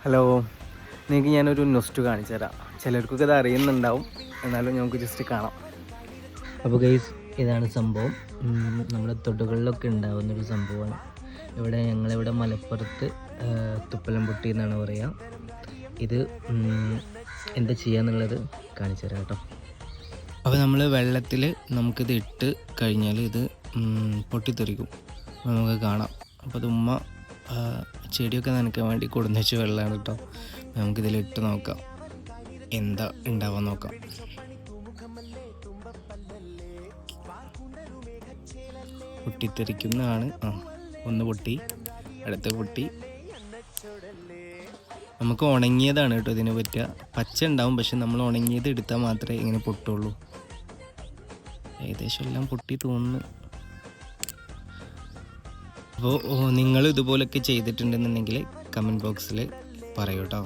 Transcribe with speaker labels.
Speaker 1: Hello, നിങ്ങൾക്ക് ഞാനൊരു nest കാണിച്ചു തരാം. ചിലർക്കൊക്കെ ഇത് അറിയുന്നുണ്ടാവും, എന്നാലും നമുക്ക് ജസ്റ്റ് കാണാം.
Speaker 2: അപ്പോൾ ഗൈസ്, ഇതാണ് സംഭവം. നമ്മുടെ തൊടുകളിലൊക്കെ ഉണ്ടാകുന്നൊരു സംഭവമാണ്. ഞങ്ങളിവിടെ മലപ്പുറത്ത് തുപ്പലംപൊട്ടി എന്നാണ് പറയുക. ഇത് എന്താ ചെയ്യാന്നുള്ളത് കാണിച്ചു തരാം കേട്ടോ. അപ്പോൾ നമ്മൾ വെള്ളത്തിൽ നമുക്കിത് ഇട്ട് കഴിഞ്ഞാൽ ഇത് പൊട്ടിത്തെറിക്കും, നമുക്ക് കാണാം. അപ്പോൾ അത് ഉമ്മ ചെടിയൊക്കെ നനയ്ക്കാൻ വേണ്ടി കൊടുന്ന് വെച്ച വെള്ളമാണ് കേട്ടോ. നമുക്കിതിലിട്ട് നോക്കാം എന്താ ഉണ്ടാവാൻ നോക്കാം. പൊട്ടിത്തെറിക്കുന്നതാണ്. ഒന്ന് പൊട്ടി, അടുത്ത പൊട്ടി. നമുക്ക് ഉണങ്ങിയതാണ് കേട്ടോ ഇതിനെ പറ്റുക. പച്ച ഉണ്ടാവും, പക്ഷെ നമ്മൾ ഉണങ്ങിയത് എടുത്താൽ മാത്രമേ ഇങ്ങനെ പൊട്ടുള്ളൂ. ഏകദേശം എല്ലാം പൊട്ടി തോന്നുന്നു. അപ്പോൾ നിങ്ങൾ ഇതുപോലൊക്കെ ചെയ്തിട്ടുണ്ടെന്നുണ്ടെങ്കിൽ കമൻറ്റ് ബോക്സിൽ പറയൂ കേട്ടോ.